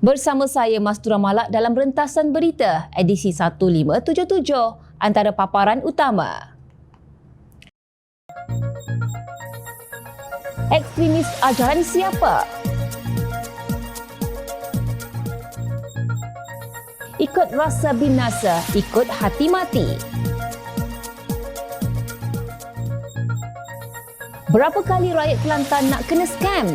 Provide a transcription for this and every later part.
Bersama saya Mastura Malak dalam rentasan berita edisi 1577 antara paparan utama. Ekstremis ajaran siapa? Ikut rasa binasa, ikut hati mati. Berapa kali rakyat Kelantan nak kena scam?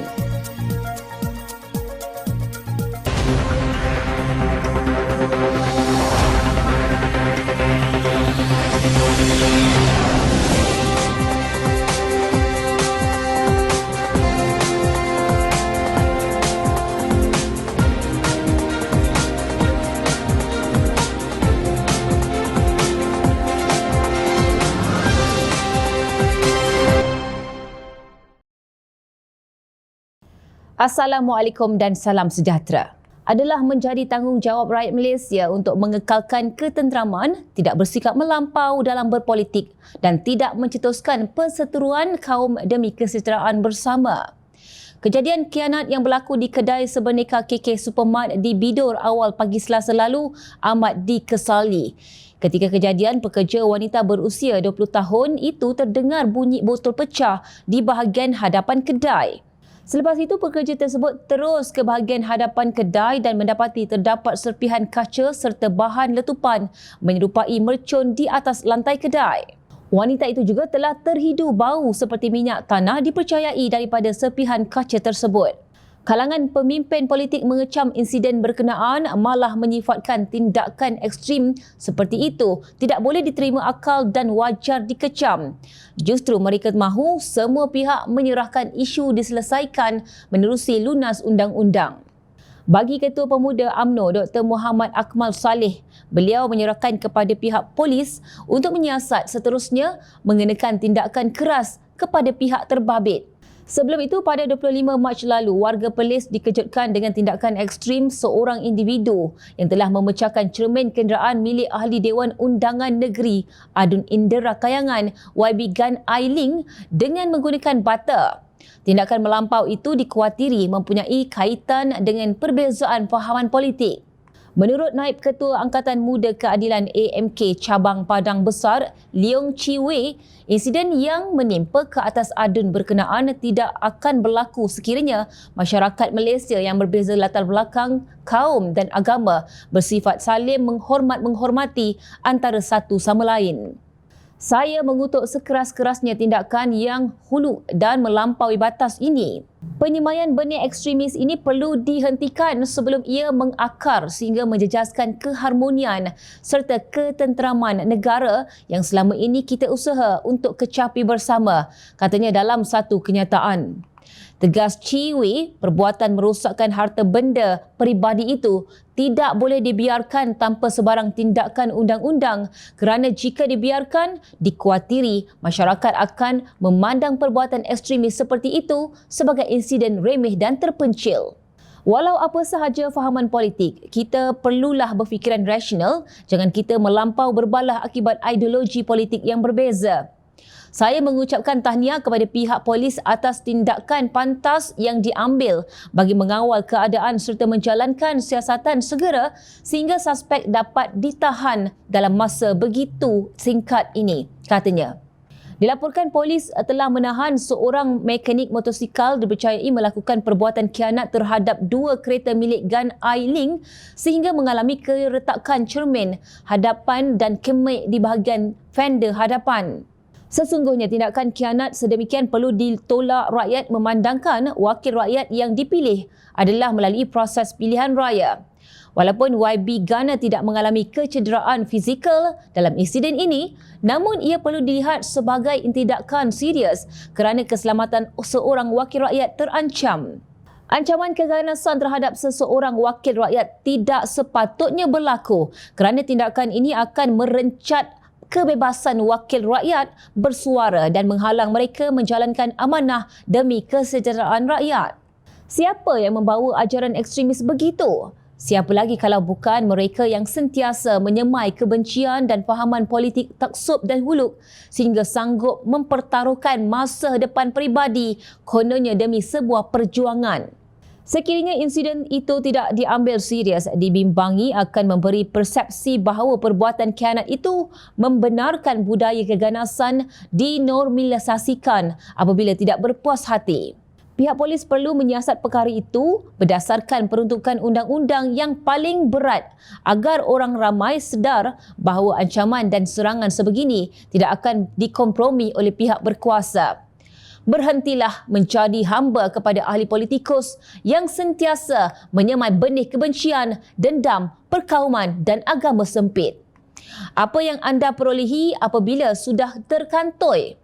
Assalamualaikum dan salam sejahtera. Adalah menjadi tanggungjawab rakyat Malaysia untuk mengekalkan ketenteraman, tidak bersikap melampau dalam berpolitik dan tidak mencetuskan perseteruan kaum demi kesejahteraan bersama. Kejadian khianat yang berlaku di kedai sebeneka KK Supermart di Bidor awal pagi Selasa lalu amat dikesali. Ketika kejadian, pekerja wanita berusia 20 tahun itu terdengar bunyi botol pecah di bahagian hadapan kedai. Selepas itu, pekerja tersebut terus ke bahagian hadapan kedai dan mendapati terdapat serpihan kaca serta bahan letupan menyerupai mercun di atas lantai kedai. Wanita itu juga telah terhidu bau seperti minyak tanah dipercayai daripada serpihan kaca tersebut. Kalangan pemimpin politik mengecam insiden berkenaan, malah menyifatkan tindakan ekstrim seperti itu tidak boleh diterima akal dan wajar dikecam. Justru mereka mahu semua pihak menyerahkan isu diselesaikan menerusi lunas undang-undang. Bagi Ketua Pemuda UMNO Dr. Muhammad Akmal Saleh, beliau menyerahkan kepada pihak polis untuk menyiasat seterusnya mengenakan tindakan keras kepada pihak terbabit. Sebelum itu, pada 25 Mac lalu, warga Perlis dikejutkan dengan tindakan ekstrim seorang individu yang telah memecahkan cermin kenderaan milik Ahli Dewan Undangan Negeri Adun Indera Kayangan YB Gan Ailing dengan menggunakan bata. Tindakan melampau itu dikuatiri mempunyai kaitan dengan perbezaan fahaman politik. Menurut Naib Ketua Angkatan Muda Keadilan AMK Cabang Padang Besar, Leong Chi Wei, insiden yang menimpa ke atas adun berkenaan tidak akan berlaku sekiranya masyarakat Malaysia yang berbeza latar belakang, kaum dan agama bersifat saling menghormati antara satu sama lain. Saya mengutuk sekeras-kerasnya tindakan yang hulu dan melampaui batas ini. Penyemaian benih ekstremis ini perlu dihentikan sebelum ia mengakar sehingga menjejaskan keharmonian serta ketenteraman negara yang selama ini kita usaha untuk kecapi bersama, katanya dalam satu kenyataan. Tegas Chi Wei, perbuatan merosakkan harta benda peribadi itu tidak boleh dibiarkan tanpa sebarang tindakan undang-undang kerana jika dibiarkan, dikuatiri masyarakat akan memandang perbuatan ekstremis seperti itu sebagai insiden remeh dan terpencil. Walau apa sahaja fahaman politik, kita perlulah berfikiran rasional, jangan kita melampau berbalah akibat ideologi politik yang berbeza. Saya mengucapkan tahniah kepada pihak polis atas tindakan pantas yang diambil bagi mengawal keadaan serta menjalankan siasatan segera sehingga suspek dapat ditahan dalam masa begitu singkat ini, katanya. Dilaporkan polis telah menahan seorang mekanik motosikal dipercayai melakukan perbuatan khianat terhadap dua kereta milik Gan Ailing sehingga mengalami keretakan cermin hadapan dan kemik di bahagian fender hadapan. Sesungguhnya tindakan khianat sedemikian perlu ditolak rakyat memandangkan wakil rakyat yang dipilih adalah melalui proses pilihan raya. Walaupun YB Gana tidak mengalami kecederaan fizikal dalam insiden ini, namun ia perlu dilihat sebagai tindakan serius kerana keselamatan seorang wakil rakyat terancam. Ancaman keganasan terhadap seseorang wakil rakyat tidak sepatutnya berlaku kerana tindakan ini akan merencat kebebasan wakil rakyat bersuara dan menghalang mereka menjalankan amanah demi kesejahteraan rakyat. Siapa yang membawa ajaran ekstremis begitu? Siapa lagi kalau bukan mereka yang sentiasa menyemai kebencian dan fahaman politik taksub dan huluk sehingga sanggup mempertaruhkan masa depan peribadi kononnya demi sebuah perjuangan. Sekiranya insiden itu tidak diambil serius, dibimbangi akan memberi persepsi bahawa perbuatan khianat itu membenarkan budaya keganasan dinormalisasikan apabila tidak berpuas hati. Pihak polis perlu menyiasat perkara itu berdasarkan peruntukan undang-undang yang paling berat agar orang ramai sedar bahawa ancaman dan serangan sebegini tidak akan dikompromi oleh pihak berkuasa. Berhentilah menjadi hamba kepada ahli politikus yang sentiasa menyemai benih kebencian, dendam, perkauman dan agama sempit. Apa yang anda perolehi apabila sudah terkantoi?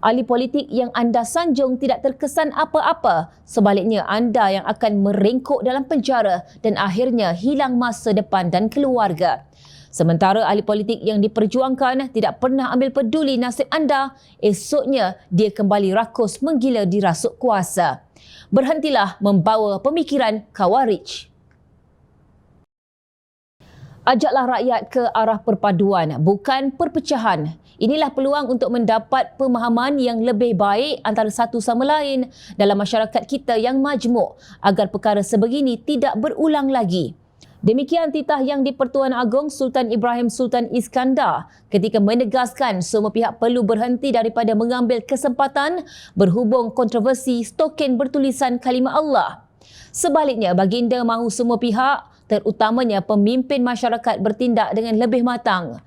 Ahli politik yang anda sanjung tidak terkesan apa-apa, sebaliknya anda yang akan merengkuk dalam penjara dan akhirnya hilang masa depan dan keluarga. Sementara ahli politik yang diperjuangkan tidak pernah ambil peduli nasib anda, esoknya dia kembali rakus menggila dirasuk kuasa. Berhentilah membawa pemikiran Khawarij. Ajaklah rakyat ke arah perpaduan, bukan perpecahan. Inilah peluang untuk mendapat pemahaman yang lebih baik antara satu sama lain dalam masyarakat kita yang majmuk agar perkara sebegini tidak berulang lagi. Demikian titah yang di-Pertuan Agong Sultan Ibrahim Sultan Iskandar ketika menegaskan semua pihak perlu berhenti daripada mengambil kesempatan berhubung kontroversi token bertulisan kalimah Allah. Sebaliknya, baginda mahu semua pihak, terutamanya pemimpin masyarakat, bertindak dengan lebih matang.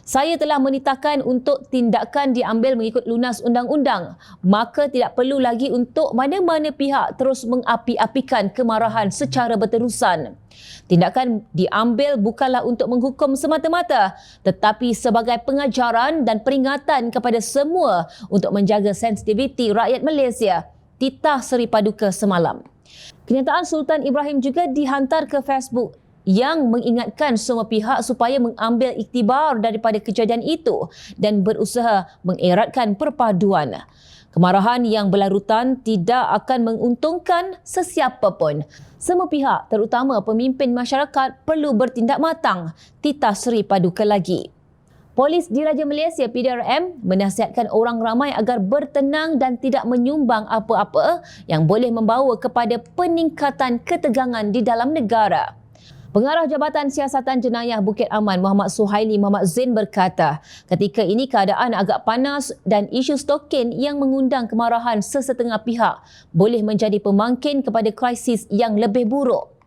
Saya telah menitahkan untuk tindakan diambil mengikut lunas undang-undang, maka tidak perlu lagi untuk mana-mana pihak terus mengapi-apikan kemarahan secara berterusan. Tindakan diambil bukanlah untuk menghukum semata-mata, tetapi sebagai pengajaran dan peringatan kepada semua untuk menjaga sensitiviti rakyat Malaysia. Titah Seri Paduka semalam. Kenyataan Sultan Ibrahim juga dihantar ke Facebook yang mengingatkan semua pihak supaya mengambil iktibar daripada kejadian itu dan berusaha mengeratkan perpaduan. Kemarahan yang berlarutan tidak akan menguntungkan sesiapa pun. Semua pihak, terutama pemimpin masyarakat, perlu bertindak matang. Titah Seri Paduka lagi. Polis Diraja Malaysia PDRM menasihatkan orang ramai agar bertenang dan tidak menyumbang apa-apa yang boleh membawa kepada peningkatan ketegangan di dalam negara. Pengarah Jabatan Siasatan Jenayah Bukit Aman Muhammad Suhaili Muhammad Zain berkata, ketika ini keadaan agak panas dan isu token yang mengundang kemarahan sesetengah pihak boleh menjadi pemangkin kepada krisis yang lebih buruk.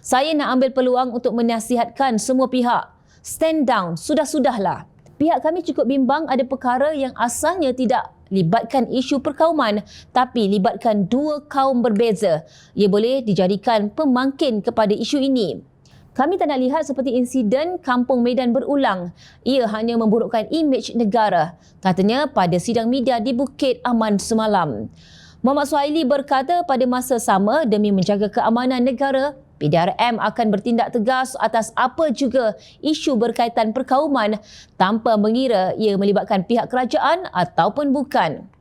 Saya nak ambil peluang untuk menasihatkan semua pihak, stand down, sudah-sudahlah. Pihak kami cukup bimbang ada perkara yang asalnya tidak libatkan isu perkauman tapi libatkan dua kaum berbeza. Ia boleh dijadikan pemangkin kepada isu ini. Kami tak nak lihat seperti insiden Kampung Medan berulang. Ia hanya memburukkan imej negara, katanya pada sidang media di Bukit Aman semalam. Muhammad Suhaili berkata pada masa sama, demi menjaga keamanan negara, PDRM akan bertindak tegas atas apa juga isu berkaitan perkauman tanpa mengira ia melibatkan pihak kerajaan ataupun bukan.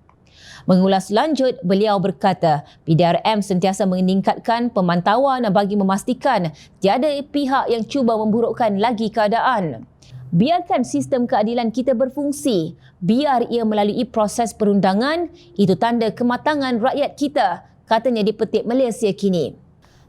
Mengulas lanjut, beliau berkata, PDRM sentiasa meningkatkan pemantauan bagi memastikan tiada pihak yang cuba memburukkan lagi keadaan. Biarkan sistem keadilan kita berfungsi, biar ia melalui proses perundangan, itu tanda kematangan rakyat kita, katanya di Petik Malaysia kini.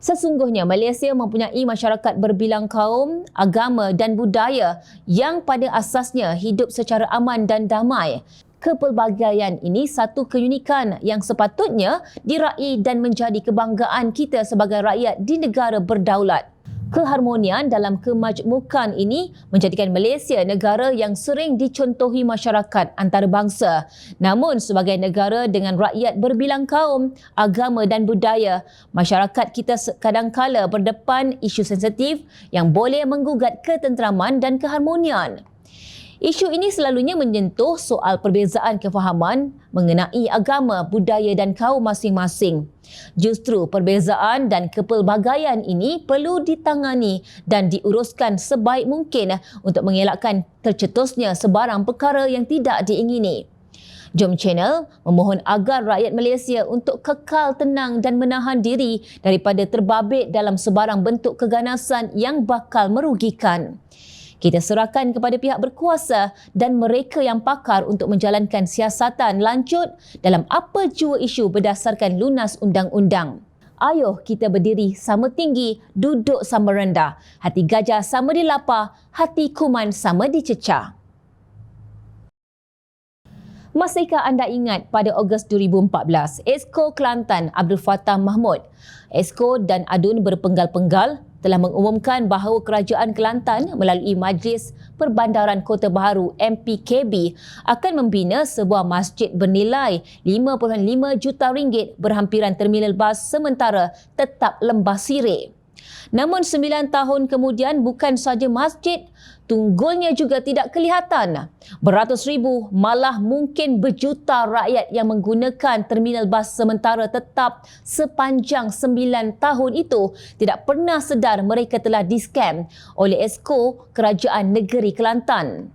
Sesungguhnya Malaysia mempunyai masyarakat berbilang kaum, agama dan budaya yang pada asasnya hidup secara aman dan damai. Kepelbagaian ini satu keunikan yang sepatutnya diraih dan menjadi kebanggaan kita sebagai rakyat di negara berdaulat. Keharmonian dalam kemajmukan ini menjadikan Malaysia negara yang sering dicontohi masyarakat antarabangsa. Namun sebagai negara dengan rakyat berbilang kaum, agama dan budaya, masyarakat kita kadangkala berdepan isu sensitif yang boleh menggugat ketenteraman dan keharmonian. Isu ini selalunya menyentuh soal perbezaan kefahaman mengenai agama, budaya dan kaum masing-masing. Justru perbezaan dan kepelbagaian ini perlu ditangani dan diuruskan sebaik mungkin untuk mengelakkan tercetusnya sebarang perkara yang tidak diingini. Jom Channel memohon agar rakyat Malaysia untuk kekal tenang dan menahan diri daripada terbabit dalam sebarang bentuk keganasan yang bakal merugikan. Kita serahkan kepada pihak berkuasa dan mereka yang pakar untuk menjalankan siasatan lanjut dalam apa jua isu berdasarkan lunas undang-undang. Ayuh kita berdiri sama tinggi, duduk sama rendah. Hati gajah sama dilapar, hati kuman sama dicecah. Masihkah anda ingat pada Ogos 2014, Esko Kelantan Abdul Fattah Mahmud, Esko dan ADUN berpenggal-penggal telah mengumumkan bahawa Kerajaan Kelantan melalui Majlis Perbandaran Kota Baharu MPKB akan membina sebuah masjid bernilai 5.5 juta ringgit berhampiran terminal bas sementara tetap Lembah Sireh. Namun 9 tahun kemudian bukan saja masjid, tunggulnya juga tidak kelihatan. Beratus ribu, malah mungkin berjuta rakyat yang menggunakan terminal bas sementara tetap sepanjang 9 tahun itu tidak pernah sedar mereka telah di-scam oleh Esko Kerajaan Negeri Kelantan.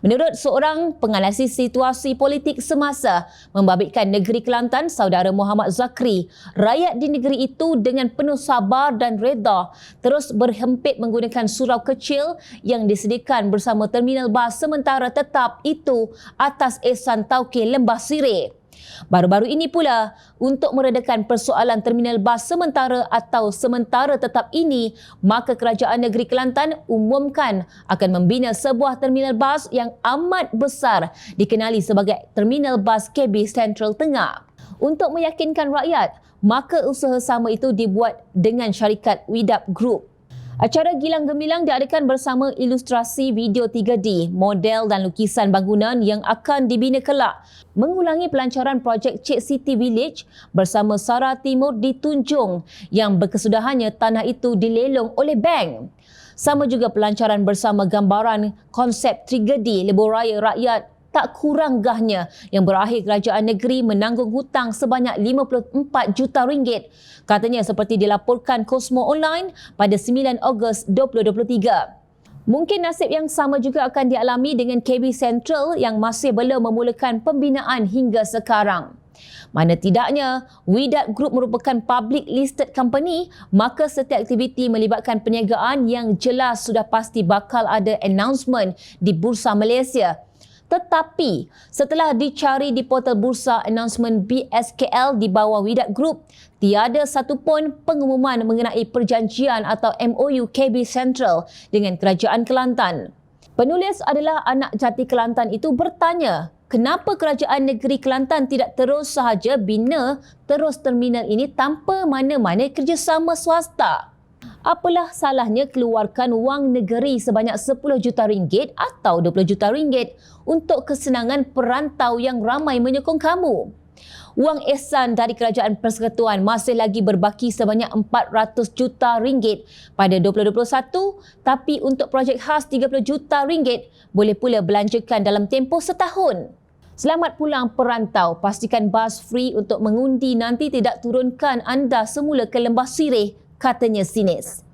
Menurut seorang penganalisis situasi politik semasa membabitkan negeri Kelantan, Saudara Muhammad Zakri, rakyat di negeri itu dengan penuh sabar dan reda terus berhempit menggunakan surau kecil yang disediakan bersama terminal bas sementara tetap itu atas ihsan Tauke Lembah Sireh. Baru-baru ini pula, untuk meredakan persoalan terminal bas sementara atau sementara tetap ini, maka Kerajaan Negeri Kelantan umumkan akan membina sebuah terminal bas yang amat besar dikenali sebagai Terminal Bas KB Sentral Tengah. Untuk meyakinkan rakyat, maka usaha sama itu dibuat dengan syarikat Widap Group. Acara Gilang Gemilang diadakan bersama ilustrasi video 3D, model dan lukisan bangunan yang akan dibina kelak, mengulangi pelancaran projek Cik City Village bersama Sara Timur di Tunjung yang berkesudahannya tanah itu dilelong oleh bank. Sama juga pelancaran bersama gambaran konsep 3D Lebuhraya Rakyat tak kurang gahnya yang berakhir kerajaan negeri menanggung hutang sebanyak 54 juta ringgit. Katanya seperti dilaporkan Cosmo Online pada 9 Ogos 2023. Mungkin nasib yang sama juga akan dialami dengan KB Sentral yang masih belum memulakan pembinaan hingga sekarang. Mana tidaknya, Widap Group merupakan public listed company, maka setiap aktiviti melibatkan perniagaan yang jelas sudah pasti bakal ada announcement di Bursa Malaysia. Tetapi setelah dicari di portal bursa announcement BSKL di bawah Widap Group, tiada satu pun pengumuman mengenai perjanjian atau MOU KB Sentral dengan Kerajaan Kelantan. Penulis adalah anak jati Kelantan itu bertanya, kenapa Kerajaan Negeri Kelantan tidak terus sahaja bina terus terminal ini tanpa mana-mana kerjasama swasta? Apalah salahnya keluarkan wang negeri sebanyak 10 juta ringgit atau 20 juta ringgit untuk kesenangan perantau yang ramai menyokong kamu. Wang ihsan dari Kerajaan Persekutuan masih lagi berbaki sebanyak 400 juta ringgit pada 2021, tapi untuk projek khas 30 juta ringgit boleh pula belanjakan dalam tempoh setahun. Selamat pulang perantau, pastikan bas free untuk mengundi nanti tidak turunkan anda semula ke Lembah Sireh, katanya sinis.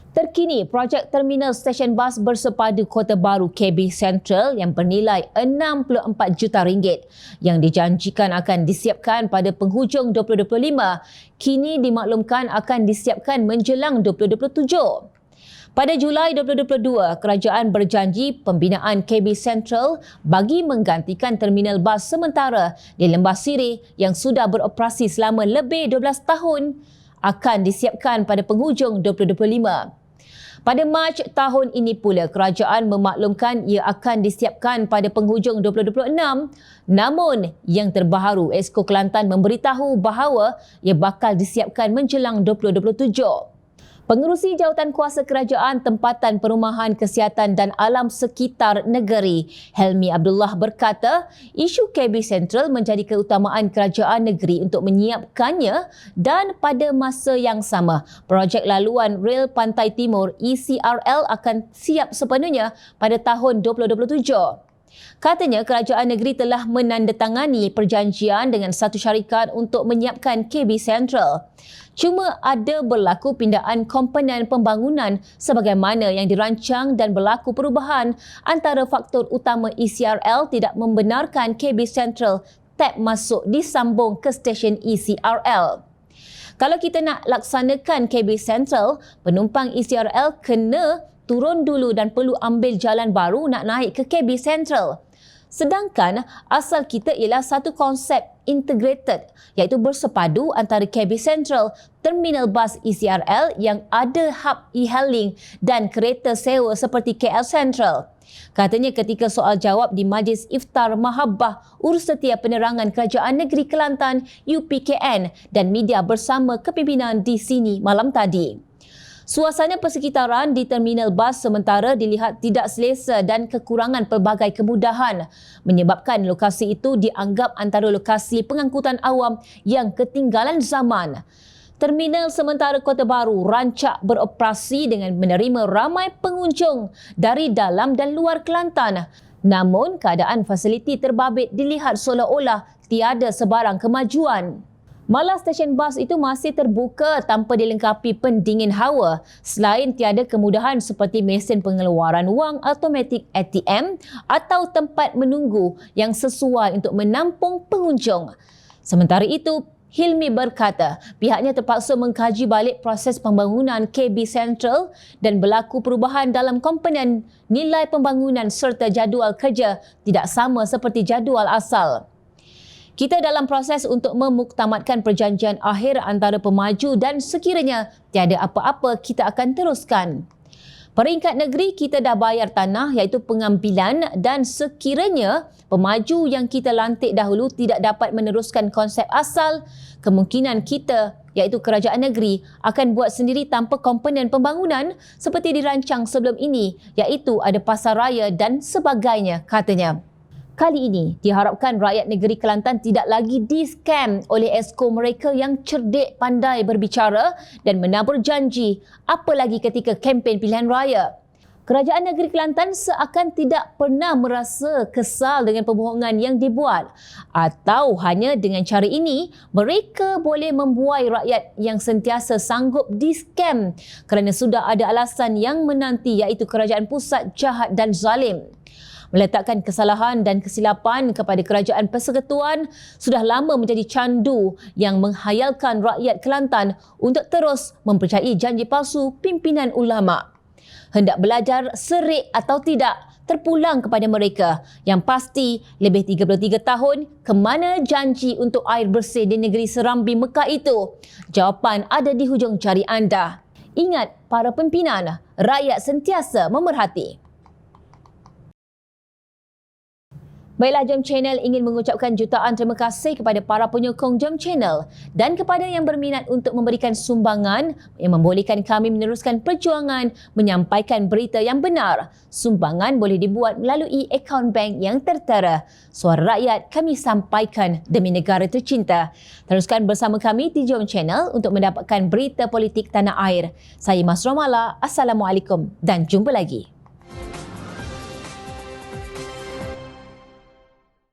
Terkini, projek terminal stesen bas bersepadu Kota Baru KB Sentral yang bernilai 64 juta ringgit yang dijanjikan akan disiapkan pada penghujung 2025 kini dimaklumkan akan disiapkan menjelang 2027. Pada Julai 2022, kerajaan berjanji pembinaan KB Sentral bagi menggantikan terminal bas sementara di Lembah Sireh yang sudah beroperasi selama lebih 12 tahun akan disiapkan pada penghujung 2025. Pada Mac tahun ini pula, kerajaan memaklumkan ia akan disiapkan pada penghujung 2026. Namun, yang terbaru, Esko Kelantan memberitahu bahawa ia bakal disiapkan menjelang 2027. Pengerusi Jawatan Kuasa Kerajaan Tempatan Perumahan Kesihatan dan Alam Sekitar Negeri, Helmi Abdullah berkata, isu KB Sentral menjadi keutamaan kerajaan negeri untuk menyiapkannya dan pada masa yang sama, projek laluan Rel Pantai Timur ECRL akan siap sepenuhnya pada tahun 2027. Katanya kerajaan negeri telah menandatangani perjanjian dengan satu syarikat untuk menyiapkan KB Sentral. Cuma ada berlaku pindaan komponen pembangunan sebagaimana yang dirancang dan berlaku perubahan antara faktor utama ECRL tidak membenarkan KB Sentral tap masuk disambung ke stesen ECRL. Kalau kita nak laksanakan KB Sentral, penumpang ECRL kena turun dulu dan perlu ambil jalan baru nak naik ke KB Sentral. Sedangkan asal kita ialah satu konsep integrated iaitu bersepadu antara KB Central, terminal bas ECRL yang ada hub e-hailing dan kereta sewa seperti KL Central. Katanya ketika soal jawab di Majlis Iftar Mahabbah Urus Setiap Penerangan Kerajaan Negeri Kelantan UPKN dan media bersama kepimpinan di sini malam tadi. Suasana persekitaran di terminal bas sementara dilihat tidak selesa dan kekurangan pelbagai kemudahan menyebabkan lokasi itu dianggap antara lokasi pengangkutan awam yang ketinggalan zaman. Terminal sementara Kota Baru rancak beroperasi dengan menerima ramai pengunjung dari dalam dan luar Kelantan. Namun keadaan fasiliti terbabit dilihat seolah-olah tiada sebarang kemajuan. Malah stesen bas itu masih terbuka tanpa dilengkapi pendingin hawa selain tiada kemudahan seperti mesin pengeluaran wang automatik ATM atau tempat menunggu yang sesuai untuk menampung pengunjung. Sementara itu, Hilmi berkata pihaknya terpaksa mengkaji balik proses pembangunan KB Central dan berlaku perubahan dalam komponen nilai pembangunan serta jadual kerja tidak sama seperti jadual asal. Kita dalam proses untuk memuktamadkan perjanjian akhir antara pemaju dan sekiranya tiada apa-apa kita akan teruskan. Peringkat negeri kita dah bayar tanah iaitu pengambilan dan sekiranya pemaju yang kita lantik dahulu tidak dapat meneruskan konsep asal, kemungkinan kita iaitu kerajaan negeri akan buat sendiri tanpa komponen pembangunan seperti dirancang sebelum ini iaitu ada pasar raya dan sebagainya, katanya. Kali ini, diharapkan rakyat negeri Kelantan tidak lagi di-scam oleh esko mereka yang cerdik pandai berbicara dan menabur janji, apalagi ketika kempen pilihan raya. Kerajaan negeri Kelantan seakan tidak pernah merasa kesal dengan pembohongan yang dibuat atau hanya dengan cara ini, mereka boleh membuai rakyat yang sentiasa sanggup di-scam kerana sudah ada alasan yang menanti iaitu kerajaan pusat jahat dan zalim. Meletakkan kesalahan dan kesilapan kepada kerajaan persekutuan sudah lama menjadi candu yang menghayalkan rakyat Kelantan untuk terus mempercayai janji palsu pimpinan ulama. Hendak belajar serik atau tidak terpulang kepada mereka. Yang pasti lebih 33 tahun ke mana janji untuk air bersih di negeri Serambi Mekah itu? Jawapan ada di hujung jari anda. Ingat para pimpinan, rakyat sentiasa memerhati. Baiklah, Jom Channel ingin mengucapkan jutaan terima kasih kepada para penyokong Jom Channel dan kepada yang berminat untuk memberikan sumbangan yang membolehkan kami meneruskan perjuangan menyampaikan berita yang benar. Sumbangan boleh dibuat melalui akaun bank yang tertera. Suara rakyat kami sampaikan demi negara tercinta. Teruskan bersama kami di Jom Channel untuk mendapatkan berita politik tanah air. Saya Mas Romala, Assalamualaikum dan jumpa lagi.